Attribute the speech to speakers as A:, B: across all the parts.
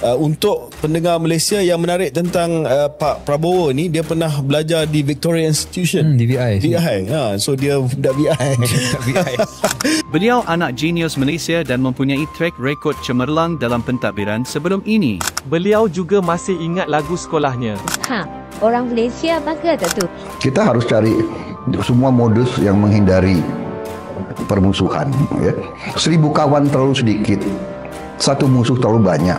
A: Untuk pendengar Malaysia yang menarik tentang Pak Prabowo ni, dia pernah belajar di Victoria Institution,
B: di VI.
A: So dia budak VI.
C: Beliau anak genius Malaysia dan mempunyai track record cemerlang dalam pentadbiran sebelum ini.
D: Beliau juga masih ingat lagu sekolahnya.
E: Orang Malaysia bangga tak tu?
F: Kita harus cari semua modus yang menghindari permusuhan. 1,000 kawan terlalu sedikit, satu musuh terlalu banyak.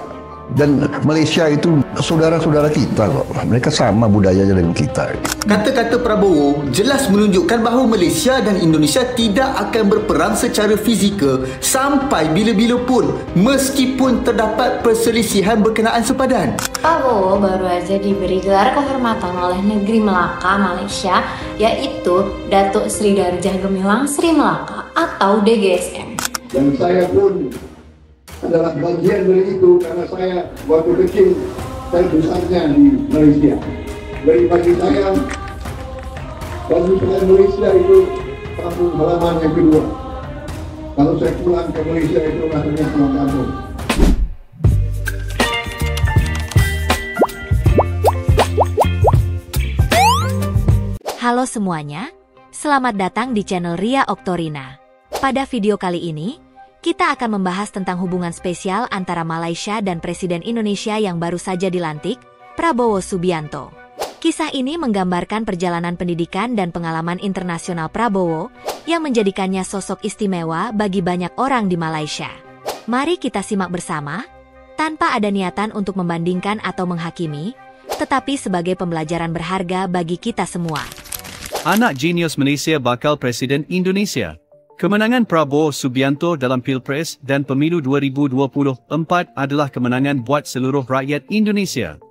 F: Dan Malaysia itu saudara-saudara kita kok. Mereka sama budayanya dengan kita.
G: Kata-kata Prabowo jelas menunjukkan bahawa Malaysia dan Indonesia tidak akan berperang secara fizikal sampai bila-bila pun, meskipun terdapat perselisihan berkenaan sepadan.
H: Prabowo baru aja diberi gelar kehormatan oleh negeri Melaka, Malaysia, yaitu Datuk Seri Darjah Gemilang Sri Melaka atau DGSM.
I: Dan saya pun adalah bagian dari itu, karena saya waktu kecil saya besarnya di Malaysia. Jadi bagi saya Malaysia itu kampung halaman yang kedua. Kalau saya pulang ke Malaysia itu rasanya pulang kampung.
J: Halo semuanya, selamat datang di channel Ria Oktorina. Pada video kali ini, kita akan membahas tentang hubungan spesial antara Malaysia dan Presiden Indonesia yang baru saja dilantik, Prabowo Subianto. Kisah ini menggambarkan perjalanan pendidikan dan pengalaman internasional Prabowo yang menjadikannya sosok istimewa bagi banyak orang di Malaysia. Mari kita simak bersama, tanpa ada niatan untuk membandingkan atau menghakimi, tetapi sebagai pembelajaran berharga bagi kita semua.
C: Anak genius Malaysia bakal Presiden Indonesia. Kemenangan Prabowo Subianto dalam Pilpres dan Pemilu 2024 adalah kemenangan buat seluruh rakyat Indonesia.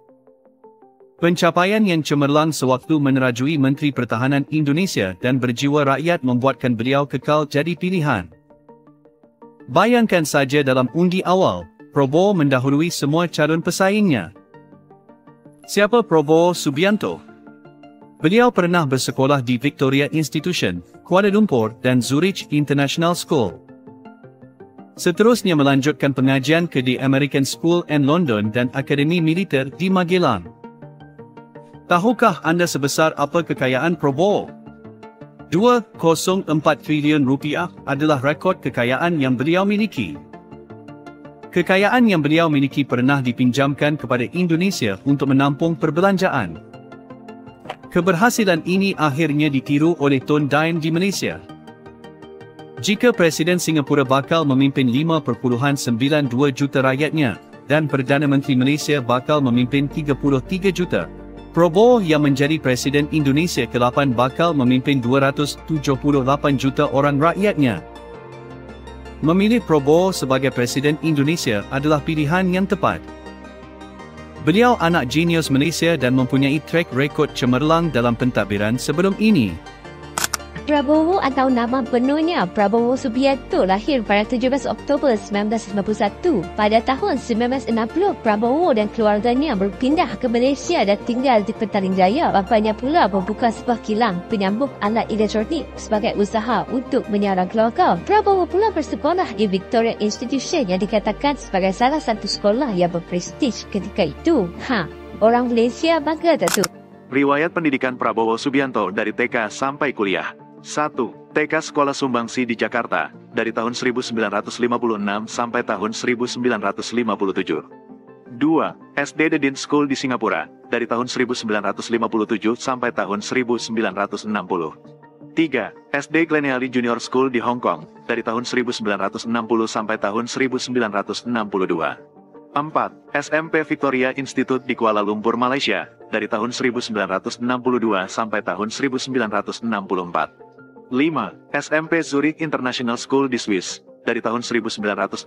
C: Pencapaian yang cemerlang sewaktu menerajui Menteri Pertahanan Indonesia dan berjiwa rakyat membuatkan beliau kekal jadi pilihan. Bayangkan saja dalam undi awal, Prabowo mendahului semua calon pesaingnya. Siapa Prabowo Subianto? Beliau pernah bersekolah di Victoria Institution, Kuala Lumpur dan Zurich International School. Seterusnya melanjutkan pengajian ke The American School and London dan Akademi Militer di Magelang. Tahukah anda sebesar apa kekayaan Prabowo? 204 triliun rupiah adalah rekod kekayaan yang beliau miliki. Kekayaan yang beliau miliki pernah dipinjamkan kepada Indonesia untuk menampung perbelanjaan. Keberhasilan ini akhirnya ditiru oleh Tun Dain di Malaysia. Jika Presiden Singapura bakal memimpin 5.92 juta rakyatnya dan Perdana Menteri Malaysia bakal memimpin 33 juta, Prabowo yang menjadi Presiden Indonesia ke-8 bakal memimpin 278 juta orang rakyatnya. Memilih Prabowo sebagai Presiden Indonesia adalah pilihan yang tepat. Beliau anak genius Malaysia dan mempunyai track record cemerlang dalam pentadbiran sebelum ini.
E: Prabowo atau nama penuhnya Prabowo Subianto lahir pada 17 Oktober 1991. Pada tahun 1960, Prabowo dan keluarganya berpindah ke Malaysia dan tinggal di Petaling Jaya. Bapanya pula membuka sebuah kilang penyambung alat elektronik sebagai usaha untuk menyara keluarga. Prabowo pula bersekolah di Victoria Institution yang dikatakan sebagai salah satu sekolah yang berprestij ketika itu. Orang Malaysia bangga tak tu?
K: Riwayat pendidikan Prabowo Subianto dari TK sampai kuliah. 1. TK Sekolah Sumbangsi di Jakarta, dari tahun 1956 sampai tahun 1957. 2. SD The Dean School di Singapura, dari tahun 1957 sampai tahun 1960. 3. SD Gleneali Junior School di Hong Kong, dari tahun 1960 sampai tahun 1962. 4. SMP Victoria Institute di Kuala Lumpur, Malaysia, dari tahun 1962 sampai tahun 1964. 5. SMP Zurich International School di Swiss, dari tahun 1964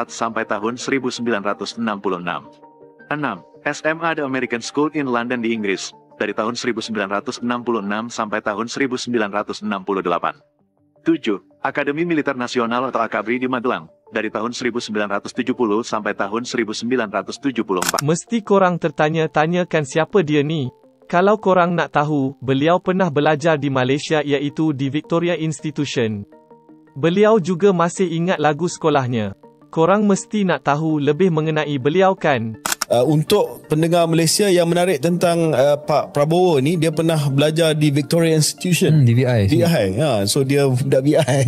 K: sampai tahun 1966. 6. SMA The American School in London di Inggris, dari tahun 1966 sampai tahun 1968. 7. Akademi Militer Nasional atau AKABRI di Magelang, dari tahun 1970 sampai tahun 1974.
D: Mesti korang tertanya-tanyakan siapa dia ni? Kalau korang nak tahu, beliau pernah belajar di Malaysia iaitu di Victoria Institution. Beliau juga masih ingat lagu sekolahnya. Korang mesti nak tahu lebih mengenai beliau kan?
A: Untuk pendengar Malaysia yang menarik tentang Pak Prabowo ni, dia pernah belajar di Victoria Institution.
B: DVI.
A: So dia budak VI.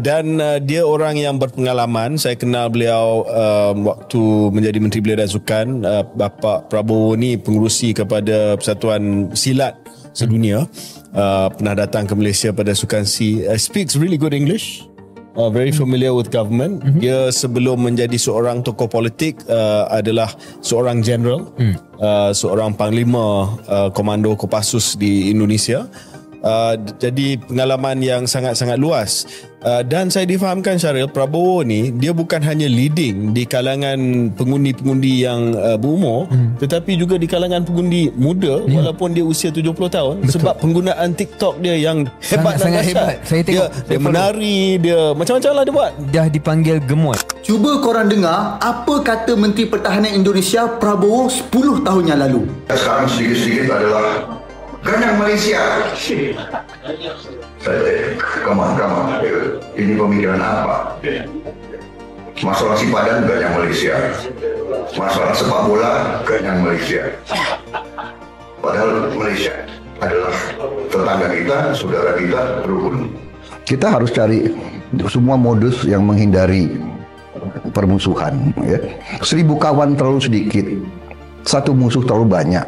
A: Dan dia orang yang berpengalaman. Saya kenal beliau waktu menjadi Menteri Belia dan Sukan. Bapak Prabowo ni pengerusi kepada Persatuan Silat Sedunia. Pernah datang ke Malaysia pada Sukan SEA. Speaks really good English. Very familiar with government. Dia sebelum menjadi seorang tokoh politik adalah seorang general, seorang panglima komando Kopassus di Indonesia. Jadi pengalaman yang sangat-sangat luas. Dan saya difahamkan, Syaril, Prabowo ni dia bukan hanya leading di kalangan pengundi-pengundi yang berumur, tetapi juga di kalangan pengundi muda, walaupun dia usia 70 tahun. Betul. Sebab penggunaan TikTok dia yang hebat dan
B: sangat hebat. Saya tengok
A: dia menari, dia macam-macam lah dia buat.
B: Dah dipanggil gemot.
G: Cuba korang dengar apa kata Menteri Pertahanan Indonesia Prabowo 10 tahun yang lalu.
F: Sekarang sedikit-sedikit adalah Ganyang Malaysia. Come on. Ini pemikiran apa? Masalah sipadan Ganyang Malaysia. Masalah sepak bola Ganyang Malaysia. Padahal Malaysia adalah tetangga kita, saudara kita, rukun. Kita harus cari semua modus yang menghindari permusuhan. 1.000 kawan terlalu sedikit, satu musuh terlalu banyak.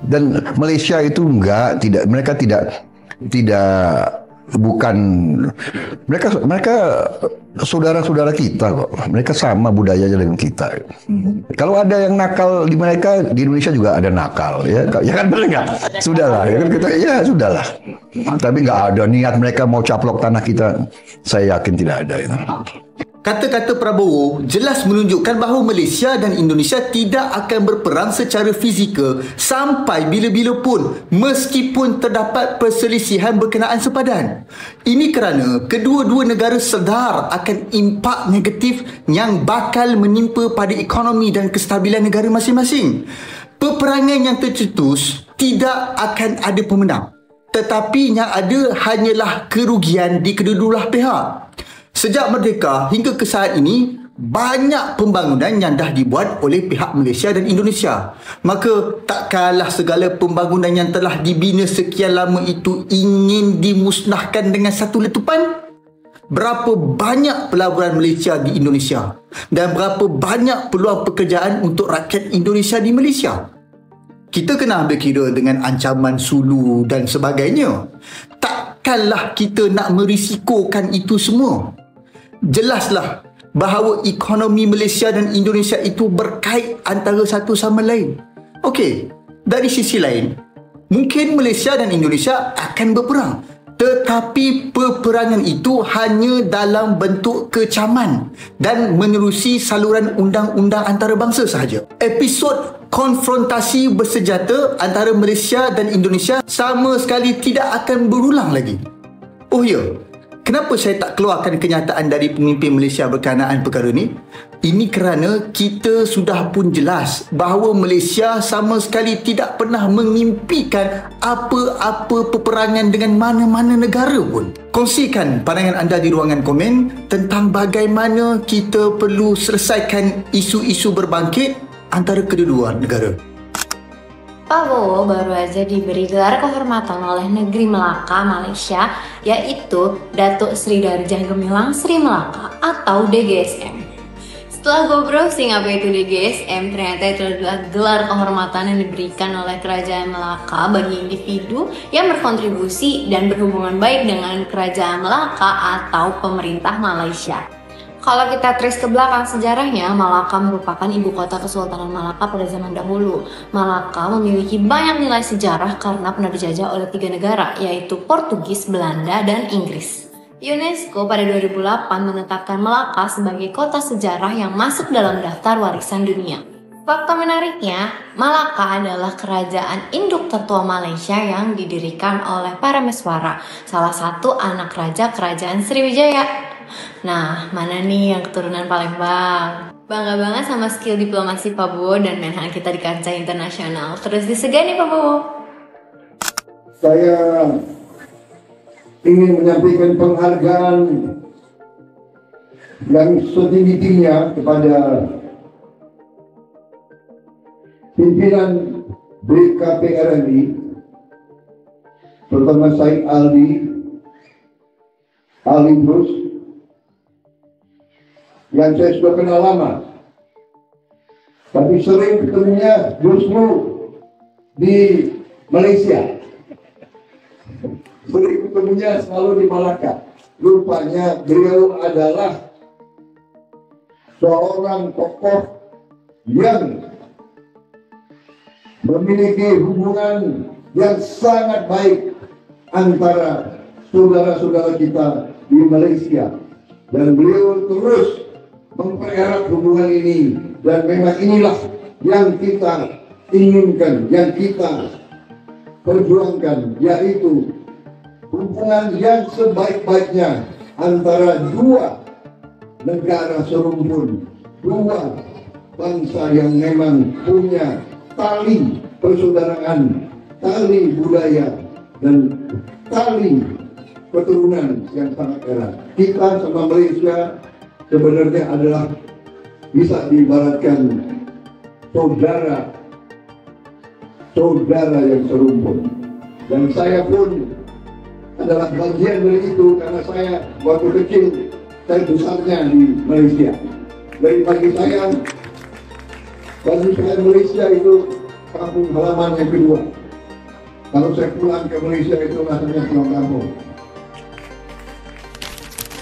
F: Dan Malaysia itu mereka saudara-saudara kita kok. Mereka sama budayanya dengan kita. Kalau ada yang nakal di mereka, di Indonesia juga ada nakal, ya kan, benar nggak? Sudahlah, ya kan, kita sudahlah. Tapi nggak ada niat mereka mau caplok tanah kita. Saya yakin tidak ada itu.
G: Kata-kata Prabowo jelas menunjukkan bahawa Malaysia dan Indonesia tidak akan berperang secara fizikal sampai bila-bila pun, meskipun terdapat perselisihan berkenaan sepadan. Ini kerana kedua-dua negara sedar akan impak negatif yang bakal menimpa pada ekonomi dan kestabilan negara masing-masing. Peperangan yang tercetus tidak akan ada pemenang, tetapi yang ada hanyalah kerugian di kedua-dua pihak. Sejak merdeka hingga ke saat ini, banyak pembangunan yang dah dibuat oleh pihak Malaysia dan Indonesia. Maka takkanlah segala pembangunan yang telah dibina sekian lama itu ingin dimusnahkan dengan satu letupan? Berapa banyak pelaburan Malaysia di Indonesia? Dan berapa banyak peluang pekerjaan untuk rakyat Indonesia di Malaysia? Kita kena ambil kira dengan ancaman sulu dan sebagainya. Takkanlah kita nak merisikokan itu semua. Jelaslah bahawa ekonomi Malaysia dan Indonesia itu berkait antara satu sama lain. Okey, dari sisi lain, mungkin Malaysia dan Indonesia akan berperang. Tetapi peperangan itu hanya dalam bentuk kecaman dan menerusi saluran undang-undang antarabangsa sahaja. Episod konfrontasi bersenjata antara Malaysia dan Indonesia sama sekali tidak akan berulang lagi. Oh ya, kenapa saya tak keluarkan kenyataan dari pemimpin Malaysia berkenaan perkara ini? Ini kerana kita sudah pun jelas bahawa Malaysia sama sekali tidak pernah mengimpikan apa-apa peperangan dengan mana-mana negara pun. Kongsikan pandangan anda di ruangan komen tentang bagaimana kita perlu selesaikan isu-isu berbangkit antara kedua-dua negara.
H: Prabowo baru aja diberi gelar kehormatan oleh Negeri Melaka, Malaysia, yaitu Datuk Seri Darjah Gemilang Sri Melaka atau DGSM. Setelah gue browsing apa itu DGSM, ternyata itu adalah gelar kehormatan yang diberikan oleh Kerajaan Melaka bagi individu yang berkontribusi dan berhubungan baik dengan Kerajaan Melaka atau pemerintah Malaysia. Kalau kita trace ke belakang sejarahnya, Malaka merupakan ibu kota Kesultanan Malaka pada zaman dahulu. Malaka memiliki banyak nilai sejarah karena pernah dijajah oleh 3 negara, yaitu Portugis, Belanda, dan Inggris. UNESCO pada 2008 menetapkan Malaka sebagai kota sejarah yang masuk dalam daftar warisan dunia. Fakta menariknya, Malaka adalah kerajaan induk tertua Malaysia yang didirikan oleh Parameswara, salah satu anak raja kerajaan Sriwijaya. Nah, mana nih yang keturunan Palembang? Bangga banget sama skill diplomasi Pak Bowo dan menhan kita di kancah internasional. Terus disegani Pak Bowo.
I: Saya ingin menyampaikan penghargaan yang setinggi-tingginya kepada pimpinan BKPRNI, terutama Said Ali Brus, yang saya sudah kenal lama, tapi sering ketemunya justru di Malaysia. Sering ketemunya selalu di Malaka. Rupanya beliau adalah seorang tokoh yang memiliki hubungan yang sangat baik antara saudara-saudara kita di Malaysia, dan beliau terus mempererat hubungan ini, dan memang inilah yang kita inginkan, yang kita perjuangkan, yaitu hubungan yang sebaik-baiknya antara dua negara serumpun, dua bangsa yang memang punya tali persaudaraan, tali budaya, dan tali keturunan yang sangat erat. Kita sama Malaysia sebenarnya adalah bisa diibaratkan saudara yang serumpun, dan saya pun adalah bagian dari itu, karena saya waktu kecil saya besarnya di Malaysia. Dari bagi saya Malaysia itu kampung halaman yang kedua. Kalau saya pulang ke Malaysia itu rasanya pulang kampung.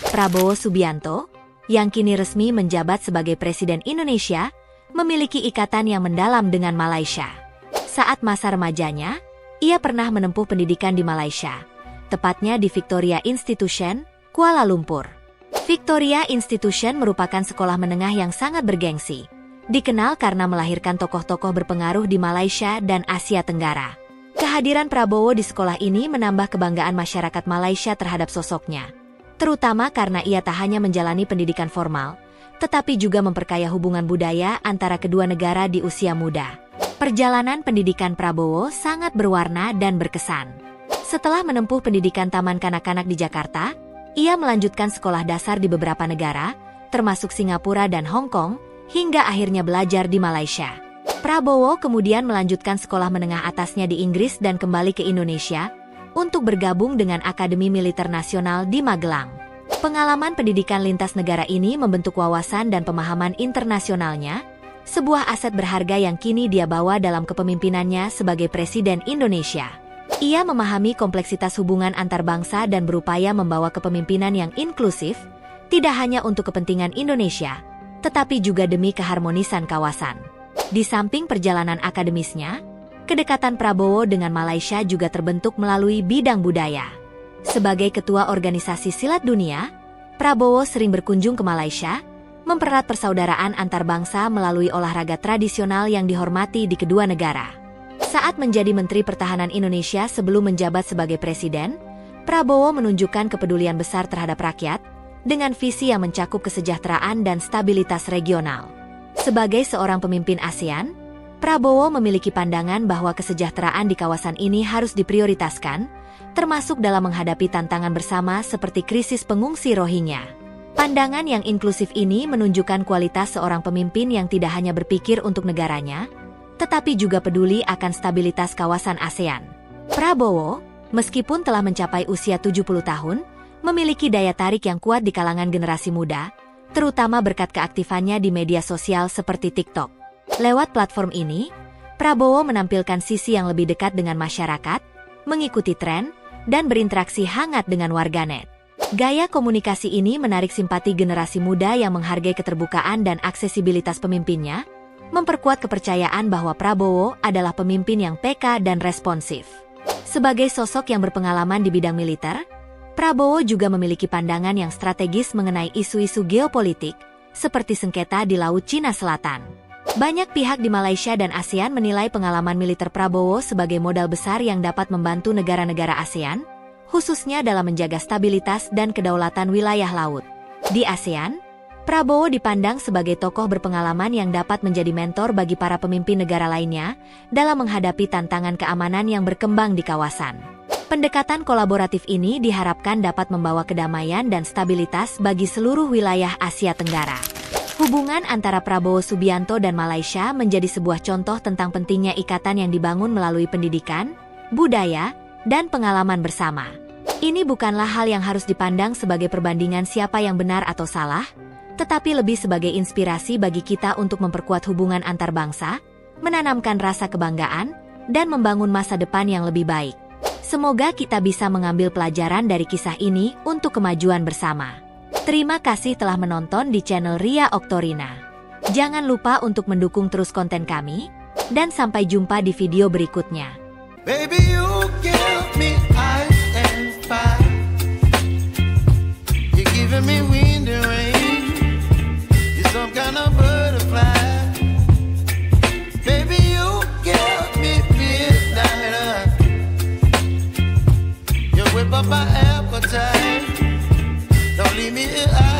J: Prabowo Subianto, yang kini resmi menjabat sebagai Presiden Indonesia, memiliki ikatan yang mendalam dengan Malaysia. Saat masa remajanya, ia pernah menempuh pendidikan di Malaysia, tepatnya di Victoria Institution, Kuala Lumpur. Victoria Institution merupakan sekolah menengah yang sangat bergengsi, dikenal karena melahirkan tokoh-tokoh berpengaruh di Malaysia dan Asia Tenggara. Kehadiran Prabowo di sekolah ini menambah kebanggaan masyarakat Malaysia terhadap sosoknya, terutama karena ia tak hanya menjalani pendidikan formal, tetapi juga memperkaya hubungan budaya antara kedua negara di usia muda. Perjalanan pendidikan Prabowo sangat berwarna dan berkesan. Setelah menempuh pendidikan taman kanak-kanak di Jakarta, ia melanjutkan sekolah dasar di beberapa negara, termasuk Singapura dan Hong Kong, hingga akhirnya belajar di Malaysia. Prabowo kemudian melanjutkan sekolah menengah atasnya di Inggris dan kembali ke Indonesia untuk bergabung dengan Akademi Militer Nasional di Magelang. Pengalaman pendidikan lintas negara ini membentuk wawasan dan pemahaman internasionalnya, sebuah aset berharga yang kini dia bawa dalam kepemimpinannya sebagai Presiden Indonesia. Ia memahami kompleksitas hubungan antar bangsa dan berupaya membawa kepemimpinan yang inklusif, tidak hanya untuk kepentingan Indonesia, tetapi juga demi keharmonisan kawasan. Di samping perjalanan akademisnya, kedekatan Prabowo dengan Malaysia juga terbentuk melalui bidang budaya. Sebagai ketua organisasi silat dunia, Prabowo sering berkunjung ke Malaysia, mempererat persaudaraan antar bangsa melalui olahraga tradisional yang dihormati di kedua negara. Saat menjadi Menteri Pertahanan Indonesia sebelum menjabat sebagai Presiden, Prabowo menunjukkan kepedulian besar terhadap rakyat, dengan visi yang mencakup kesejahteraan dan stabilitas regional. Sebagai seorang pemimpin ASEAN, Prabowo memiliki pandangan bahwa kesejahteraan di kawasan ini harus diprioritaskan, termasuk dalam menghadapi tantangan bersama seperti krisis pengungsi Rohingya. Pandangan yang inklusif ini menunjukkan kualitas seorang pemimpin yang tidak hanya berpikir untuk negaranya, tetapi juga peduli akan stabilitas kawasan ASEAN. Prabowo, meskipun telah mencapai usia 70 tahun, memiliki daya tarik yang kuat di kalangan generasi muda, terutama berkat keaktifannya di media sosial seperti TikTok. Lewat platform ini, Prabowo menampilkan sisi yang lebih dekat dengan masyarakat, mengikuti tren, dan berinteraksi hangat dengan warganet. Gaya komunikasi ini menarik simpati generasi muda yang menghargai keterbukaan dan aksesibilitas pemimpinnya, memperkuat kepercayaan bahwa Prabowo adalah pemimpin yang peka dan responsif. Sebagai sosok yang berpengalaman di bidang militer, Prabowo juga memiliki pandangan yang strategis mengenai isu-isu geopolitik, seperti sengketa di Laut Cina Selatan. Banyak pihak di Malaysia dan ASEAN menilai pengalaman militer Prabowo sebagai modal besar yang dapat membantu negara-negara ASEAN, khususnya dalam menjaga stabilitas dan kedaulatan wilayah laut. Di ASEAN, Prabowo dipandang sebagai tokoh berpengalaman yang dapat menjadi mentor bagi para pemimpin negara lainnya dalam menghadapi tantangan keamanan yang berkembang di kawasan. Pendekatan kolaboratif ini diharapkan dapat membawa kedamaian dan stabilitas bagi seluruh wilayah Asia Tenggara. Hubungan antara Prabowo Subianto dan Malaysia menjadi sebuah contoh tentang pentingnya ikatan yang dibangun melalui pendidikan, budaya, dan pengalaman bersama. Ini bukanlah hal yang harus dipandang sebagai perbandingan siapa yang benar atau salah, tetapi lebih sebagai inspirasi bagi kita untuk memperkuat hubungan antar bangsa, menanamkan rasa kebanggaan, dan membangun masa depan yang lebih baik. Semoga kita bisa mengambil pelajaran dari kisah ini untuk kemajuan bersama. Terima kasih telah menonton di channel Ria Oktorina. Jangan lupa untuk mendukung terus konten kami, dan sampai jumpa di video berikutnya.
L: Baby, you give me ice and fire. You're giving me wind and rain. You're some kind of butterfly. Baby, you give me midnight. You whip up my appetite. Don't leave me here.